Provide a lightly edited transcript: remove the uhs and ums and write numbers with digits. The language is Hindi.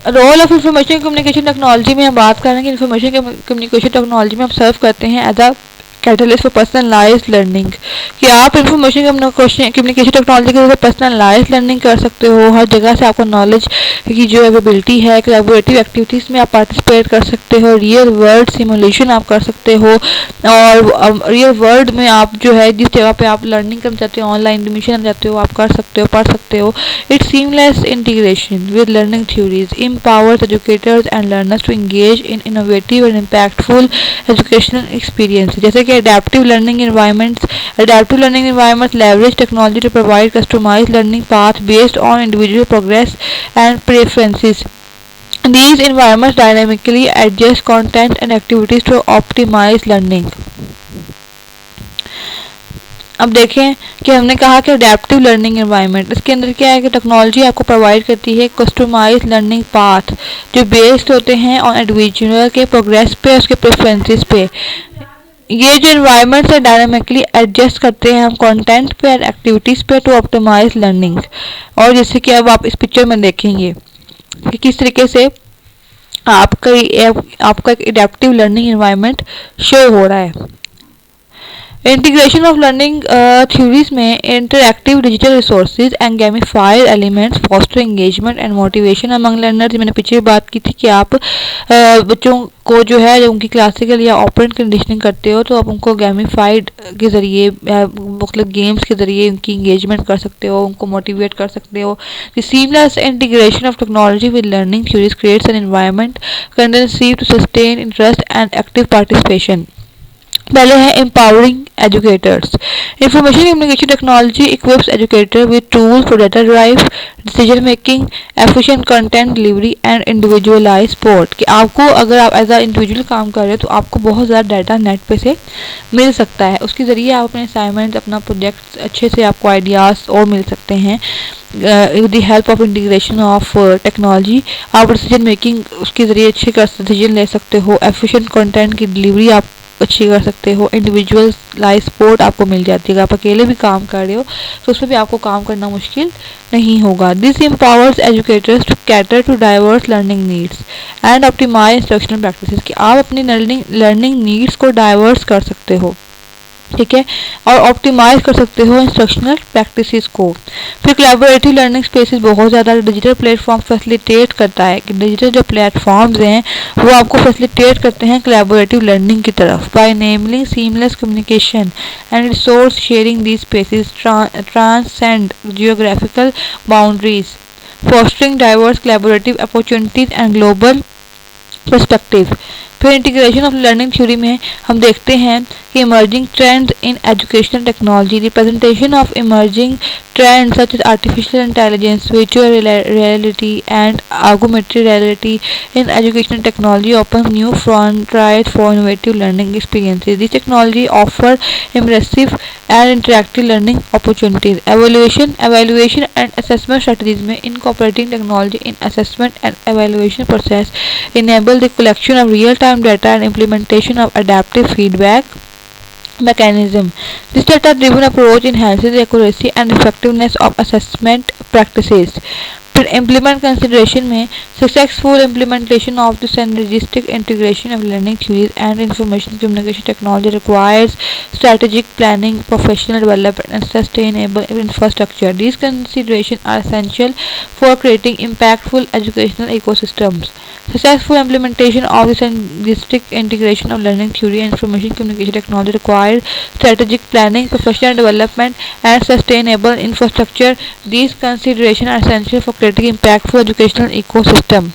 Role of information communication technology में हम बात करेंगे। इंफॉर्मेशन कम्युनिकेशन टेक्नोलॉजी में हम सर्व करते हैं as a catalyst for personalised learning, कि आप इंफॉर्मेशन कम्युनिकेशन टेक्नोलॉजी के जरिए पर्सनलाइज्ड लर्निंग कर सकते हो। हर जगह से आपको नॉलेज की जो अवेलेबिलिटी है, कोलैबोरेटिव एक्टिविटीज़ में आप पार्टिसिपेट कर सकते हो, रियल वर्ल्ड सिमुलेशन आप कर सकते हो, और रियल वर्ल्ड में आप जो है जिस जगह पे आप लर्निंग करना चाहते हो, ऑनलाइन एडमिशन चाहते हो, आप कर सकते हो, पढ़ सकते हो। It's seamless integration with learning theories empowers educators and learners to engage in innovative and impactful educational experience। जैसे कि adaptive learning environments leverage technology to provide customized learning path based on individual progress and preferences। These environments dynamically adjust content and activities to optimize learning। अब देखें कि हमने कहा कि अडेप्टिव लर्निंग एनवायरनमेंट, इसके अंदर क्या है कि टेक्नोलॉजी आपको प्रोवाइड करती है कस्टमाइज्ड लर्निंग पाथ जो बेस्ड होते हैं ऑन इंडिविजुअल के प्रोग्रेस पे, उसके प्रेफरेंसेस पे। ये जो एनवायरनमेंट है डायनामिकली एडजस्ट करते हैं हम कंटेंट पे और एक्टिविटीज़ पे टू ऑप्टिमाइज लर्निंग। और जैसे कि अब आप इस पिक्चर में देखेंगे कि किस तरीके से आपका एक अडेप्टिव लर्निंग एनवायरनमेंट शो हो रहा है। इंटीग्रेशन ऑफ लर्निंग थ्योरीज में interactive digital resources and gamified elements foster engagement and motivation among learners. मैंने पीछे बात की थी कि आप बच्चों को जो है जब उनकी क्लासिकल या ऑपरेंट कंडीशनिंग करते हो तो आप उनको गेमिफाइड के ज़रिए मतलब गेम्स के ज़रिए उनकी इंगेजमेंट कर सकते हो, उनको मोटिवेट कर सकते हो। The seamless integration of technology with learning theories creates an environment conducive to sustain interest and active participation. पहले है empowering educators. Information communication technology equips educator with tools for data drive decision making, efficient content delivery and individualize support. कि आपको अगर आप एज अ इंडिविजुअल काम कर रहे हो तो आपको बहुत ज़्यादा डाटा नेट पे से मिल सकता है, उसके ज़रिए आप अपने असाइनमेंट, अपना प्रोजेक्ट अच्छे से आपको आइडियाज़ और मिल सकते हैं। With the help of integration of technology आप डिसीजन मेकिंग उसके ज़रिए अच्छे कर डिसीजन ले सकते हो, एफिशिएंट कंटेंट की डिलीवरी आप अच्छी कर सकते हो, इंडिविजुअलाइज सपोर्ट आपको मिल जाती है। अगर आप अकेले भी काम कर रहे हो तो उसमें भी आपको काम करना मुश्किल नहीं होगा। This empowers educators to cater to diverse learning needs and optimise instructional practices. कि आप अपनी लर्निंग नीड्स को डाइवर्स कर सकते हो, ठीक है, और ऑप्टिमाइज कर सकते हो इंस्ट्रक्शनल प्रैक्टिसेस को। फिर कोलैबोरेटिव लर्निंग स्पेसेस बहुत ज़्यादा डिजिटल प्लेटफॉर्म फैसिलिटेट करता है कि डिजिटल जो प्लेटफॉर्म्स हैं वो आपको फैसिलिटेट करते हैं कोलैबोरेटिव लर्निंग की तरफ by enabling seamless communication and resource sharing. These spaces transcend geographical boundaries, fostering diverse collaborative opportunities and global perspective. फिर इंटीग्रेशन ऑफ लर्निंग थ्योरी में हम देखते हैं कि emerging trends in educational technology, representation of emerging trends such as artificial intelligence, virtual reality and augmented reality in educational technology opens new frontiers for innovative learning experiences. These technology offer immersive and interactive learning opportunities. Evaluation and assessment strategies में incorporating technology in assessment and evaluation process enable the collection of real-time data and implementation of adaptive feedback mechanism. This data-driven approach enhances the accuracy and effectiveness of assessment practices. फिर इम्प्लीमेंट कंसिडरेशन में successful implementation of the synergistic integration of learning theories and information communication technology requires strategic planning, professional development and sustainable infrastructure. These considerations are essential for creating impactful educational ecosystems. Successful implementation of the synergistic integration of learning theory and information communication technology requires strategic planning, professional development and sustainable infrastructure. These considerations are essential for creating impactful educational ecosystem.